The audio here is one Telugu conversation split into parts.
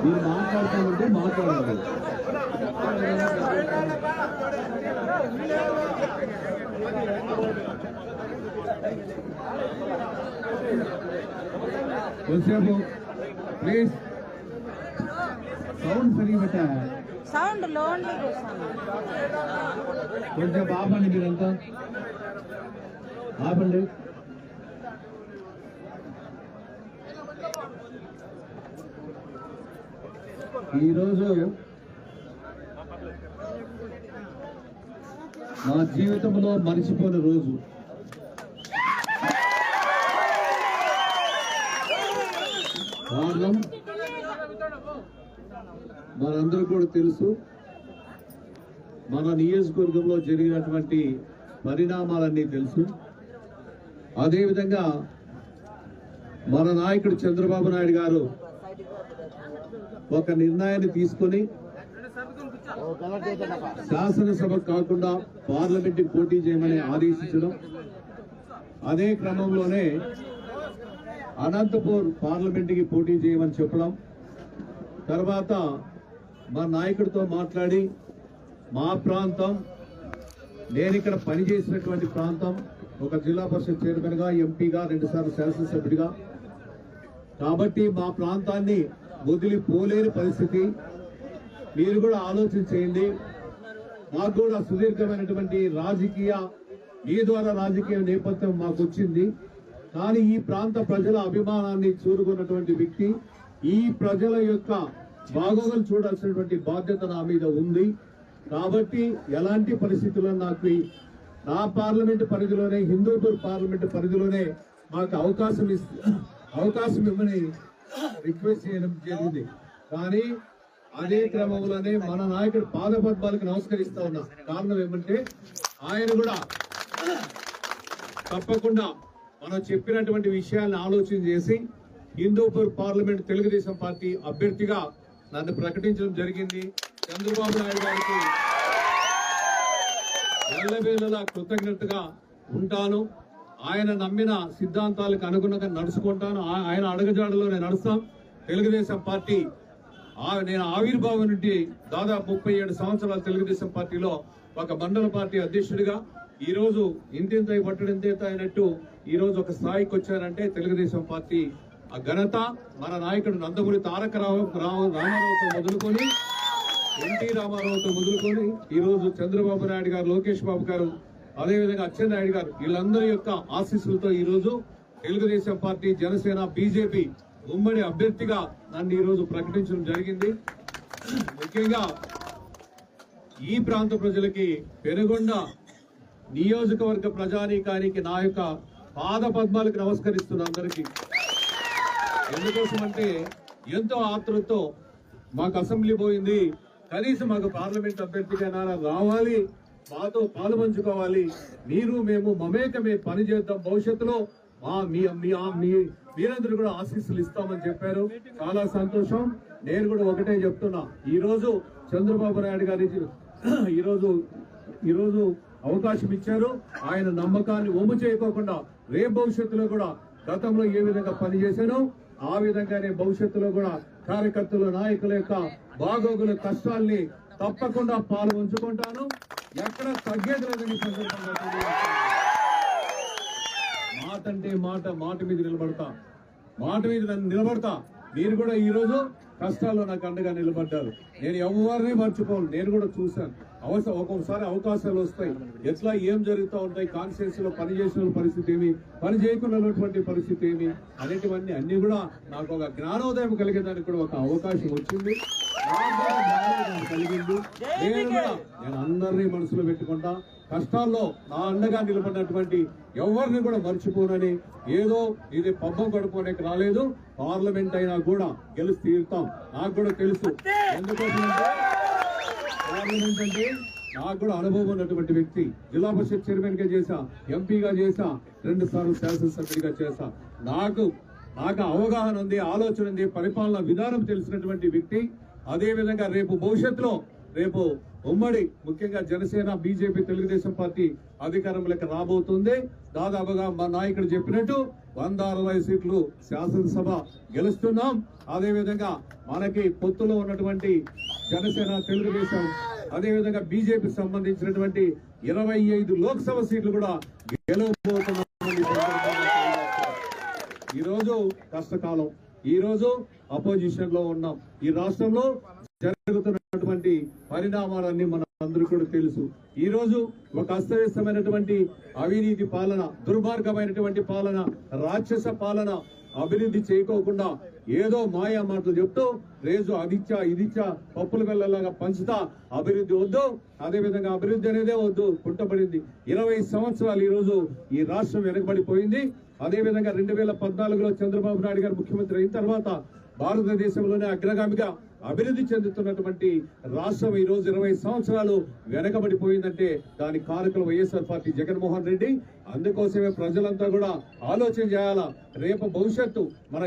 మీరు మాట్లాడుతుంటే మాట్లాడాలి. కొంచెంసేపు ప్లీజ్ సౌండ్ సరిగా పెట్టా. సౌండ్ లో కొంచెం ఆపండి, మీరంతా ఆపండి. ఈరోజు నా జీవితంలో మరిచిపోయిన రోజు. కారణం మనందరూ కూడా తెలుసు, మన నియోజకవర్గంలో జరిగినటువంటి పరిణామాలన్నీ తెలుసు. అదేవిధంగా మన నాయకుడు చంద్రబాబు నాయుడు గారు ఒక నిర్ణయాన్ని తీసుకొని శాసనసభ కాకుండా పార్లమెంట్కి పోటీ చేయమని ఆదేశించడం, అదే క్రమంలోనే అనంతపూర్ పార్లమెంట్కి పోటీ చేయమని చెప్పడం, తర్వాత మా నాయకుడితో మాట్లాడి మా ప్రాంతం, నేను ఇక్కడ పనిచేసినటువంటి ప్రాంతం, ఒక జిల్లా పరిషత్ చైర్మన్గా, ఎంపీగా, 2 సార్లు శాసనసభ్యుడిగా, కాబట్టి మా ప్రాంతాన్ని వదిలిపోలేని పరిస్థితి. మీరు కూడా ఆలోచన చేయండి. మాకు కూడా సుదీర్ఘమైనటువంటి మీ ద్వారా రాజకీయ నేపథ్యం మాకు వచ్చింది. కానీ ఈ ప్రాంత ప్రజల అభిమానాన్ని చూరుకున్నటువంటి వ్యక్తి, ఈ ప్రజల యొక్క బాగోగులు చూడాల్సినటువంటి బాధ్యత నా మీద ఉంది. కాబట్టి ఎలాంటి పరిస్థితుల్లో నాకు నా పార్లమెంటు పరిధిలోనే, హిందూపూర్ పార్లమెంటు పరిధిలోనే మాకు అవకాశం ఇవ్వని రిక్వెస్ట్ చేయడం జరిగింది. కానీ అదే క్రమంలోనే మన నాయకుడు పాదపద్మాలకు నమస్కరిస్తా ఉన్నా. కారణం ఏమంటే ఆయన కూడా తప్పకుండా మనం చెప్పినటువంటి విషయాలను ఆలోచన చేసి హిందూపూర్ పార్లమెంట్ తెలుగుదేశం పార్టీ అభ్యర్థిగా నన్ను ప్రకటించడం జరిగింది. చంద్రబాబు నాయుడు గారికి ఎల్లవేళలా కృతజ్ఞతగా ఉంటాను. ఆయన నమ్మిన సిద్ధాంతాలకు అనుగుణంగా నడుచుకుంటాను. ఆయన అడుగుజాడలో నేను నడుస్తాం. తెలుగుదేశం పార్టీ నేను ఆవిర్భావం నుండి దాదాపు 37 సంవత్సరాలు తెలుగుదేశం పార్టీలో ఒక మండల పార్టీ అధ్యక్షుడిగా, ఈ రోజు ఇంతింత పట్టడింత అయినట్టు ఈ రోజు ఒక స్థాయికి వచ్చారంటే తెలుగుదేశం పార్టీ ఆ ఘనత మన నాయకుడు నందమూరి తారక రామారావుతో మొదలుకొని, ఎన్టీ రామారావుతో మొదలుకొని ఈ రోజు చంద్రబాబు నాయుడు గారు, లోకేష్ బాబు గారు, అదేవిధంగా అచ్చెన్నాయుడు గారు, వీళ్ళందరి యొక్క ఆశీస్సులతో ఈ రోజు తెలుగుదేశం పార్టీ, జనసేన, బీజేపీ ఉమ్మడి అభ్యర్థిగా నన్ను ఈ రోజు ప్రకటించడం జరిగింది. ముఖ్యంగా ఈ ప్రాంత ప్రజలకి, పెనుగొండ నియోజకవర్గ ప్రజానీకానికి నా యొక్క పాద పద్మాలకు నమస్కరిస్తున్నా అందరికీ. ఎందుకోసం అంటే ఎంతో ఆతృతతో మాకు అసెంబ్లీ పోయింది, కనీసం మాకు పార్లమెంట్ అభ్యర్థిగా రావాలి, మాతో పాలు పంచుకోవాలి, మీరు మేము మమేకమే పని చేద్దాం, భవిష్యత్తులో మీరందరూ కూడా ఆశీస్సులు ఇస్తామని చెప్పారు. చాలా సంతోషం. నేను కూడా ఒకటే చెప్తున్నా, ఈ రోజు చంద్రబాబు నాయుడు గారి ఈరోజు అవకాశం ఇచ్చారు. ఆయన నమ్మకాన్ని ఒమ్ము చేయకోకుండా రేపు భవిష్యత్తులో కూడా గతంలో ఏ విధంగా పనిచేశానో ఆ విధంగానే భవిష్యత్తులో కూడా కార్యకర్తలు, నాయకుల యొక్క బాగోగుల కష్టాల్ని తప్పకుండా పాలు ఉంచుకుంటాను. ఎక్కడ తగ్గేది లేదని సందర్భంగా మాట అంటే మాట, మాట మీద నిలబడతా, మాట మీద నన్ను నిలబడతా. మీరు కూడా ఈ రోజు కష్టాల్లో నాకు అండగా నిలబడ్డారు. నేను ఎవరిని మర్చిపోను. నేను కూడా చూశాను. ఒక్కొక్కసారి అవకాశాలు వస్తాయి, ఎట్లా ఏం జరుగుతూ ఉంటాయి, కాన్స్టిట్యూన్సీ లో పనిచేసిన పరిస్థితి ఏమి, పని చేయకున్నటువంటి పరిస్థితి ఏమి అనేటివన్నీ అన్ని కూడా నాకు ఒక జ్ఞానోదయం కలిగేదానికి కూడా ఒక అవకాశం వచ్చింది, కలిగింది. నేను అందరినీ మనసులో పెట్టుకుంటా. కష్టాల్లో నా అండగా నిలబడినటువంటి ఎవరిని కూడా మర్చిపోనని, ఏదో ఇది పబ్బం గడుపుకోనికి రాలేదు, పార్లమెంట్ అయినా కూడా గెలిచి తీరుతాం. నాకు కూడా తెలుసు ఎందుకోసం పార్లమెంట్ అంటే నాకు కూడా అనుభవం ఉన్నటువంటి వ్యక్తి. జిల్లా పరిషత్ చైర్మన్ గా చేశా, ఎంపీగా చేశా, 2 సార్లు శాసనసభ్యుడిగా చేశా. నాకు అవగాహన ఉంది, ఆలోచన ఉంది, పరిపాలన విధానం తెలిసినటువంటి వ్యక్తి. అదే విధంగా రేపు భవిష్యత్తులో రేపు ఉమ్మడి ముఖ్యంగా జనసేన, బీజేపీ, తెలుగుదేశం పార్టీ అధికారంలోకి రాబోతుంది. దాదాపుగా మా నాయకుడు చెప్పినట్టు 160 సీట్లు శాసనసభ గెలుస్తున్నాం. అదే విధంగా మనకి పొత్తులో ఉన్నటువంటి జనసేన, తెలుగుదేశం, అదే విధంగా బీజేపీ సంబంధించినటువంటి 25 లోక్సభ సీట్లు కూడా గెలవబోతున్నాం. ఈ రోజు కష్టకాలం, ఈ రోజు అపోజిషన్ లో ఉన్నాం. ఈ రాష్ట్రంలో జరుగుతున్నటువంటి పరిణామాలన్నీ మన అందరూ కూడా తెలుసు. ఈ రోజు ఒక అస్తవ్యస్తమైనటువంటి అవినీతి పాలన, దుర్మార్గమైనటువంటి పాలన, రాక్షస పాలన, అభివృద్ధి చేయకోకుండా ఏదో మాయా మాటలు చెప్తూ రేజు అదిచ్చా ఇదిచ్చా పప్పుల వెళ్ళలాగా పంచుతా అభివృద్ధి వద్దు, అదేవిధంగా అభివృద్ధి అనేదే వద్దు కుంటపడింది. 20 సంవత్సరాలు ఈ రోజు ఈ రాష్ట్రం వెనకబడిపోయింది. అదేవిధంగా 2014లో చంద్రబాబు నాయుడు గారు ముఖ్యమంత్రి అయిన తర్వాత భారతదేశంలోనే అగ్రగామిగా అభివృద్ధి చెందుతున్నటువంటి రాష్ట్రం ఈ రోజు 20 సంవత్సరాలు వెనకబడిపోయిందంటే దానికి కారకులు వైఎస్ఆర్ పార్టీ, జగన్మోహన్ రెడ్డి. అందుకోసమే ప్రజలంతా కూడా ఆలోచన చేయాలా. రేపు భవిష్యత్తు మన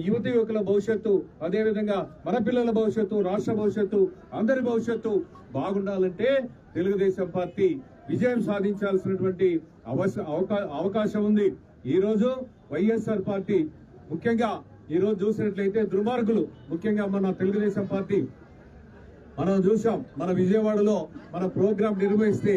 యువతి యువకుల భవిష్యత్తు, అదేవిధంగా మన పిల్లల భవిష్యత్తు, రాష్ట్ర భవిష్యత్తు, అందరి భవిష్యత్తు బాగుండాలంటే తెలుగుదేశం పార్టీ విజయం సాధించాల్సినటువంటి అవకాశం ఉంది. ఈ రోజు వైఎస్ఆర్ పార్టీ ముఖ్యంగా ఈ రోజు చూసినట్లయితే దుర్మార్గులు, ముఖ్యంగా మన తెలుగుదేశం పార్టీ మనం చూసాం. మన విజయవాడలో మన ప్రోగ్రాం నిర్వహిస్తే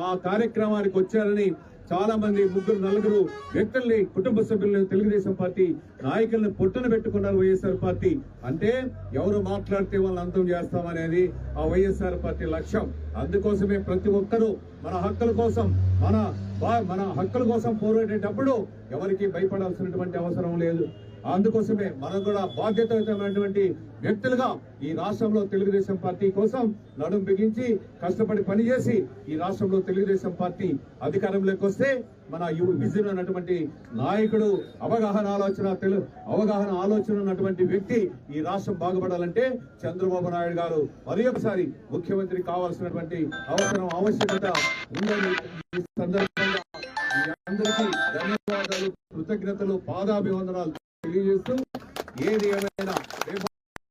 ఆ కార్యక్రమానికి వచ్చారని చాలా మంది 3-4 వ్యక్తుల్ని, కుటుంబ సభ్యులను, తెలుగుదేశం పార్టీ నాయకులను పొట్టున పెట్టుకున్నారు వైఎస్ఆర్ పార్టీ. అంటే ఎవరు మాట్లాడితే వాళ్ళని అంతం చేస్తామనేది ఆ వైఎస్ఆర్ పార్టీ లక్ష్యం. అందుకోసమే ప్రతి ఒక్కరూ మన హక్కుల కోసం పోరాడేటప్పుడు ఎవరికి భయపడాల్సినటువంటి అవసరం లేదు. అందుకోసమే మనం కూడా బాధ్యతయుతమైనటువంటి వ్యక్తులుగా ఈ రాష్ట్రంలో తెలుగుదేశం పార్టీ కోసం నడుం బిగించి కష్టపడి పనిచేసి ఈ రాష్ట్రంలో తెలుగుదేశం పార్టీ అధికారంలోకి వస్తే మన విజన్ అన్నటువంటి నాయకుడు, అవగాహన ఆలోచన ఉన్నటువంటి వ్యక్తి ఈ రాష్ట్రం బాగుపడాలంటే చంద్రబాబు నాయుడు గారు మరి ఒకసారి ముఖ్యమంత్రి కావాల్సినటువంటి ఆవశ్యకత ఉందని ఈ సందర్భంగా అందరికీ ధన్యవాదాలు, కృతజ్ఞతలు, పాదాభివందనాలు తెలియజేస్తూ ఏది ఏమైనా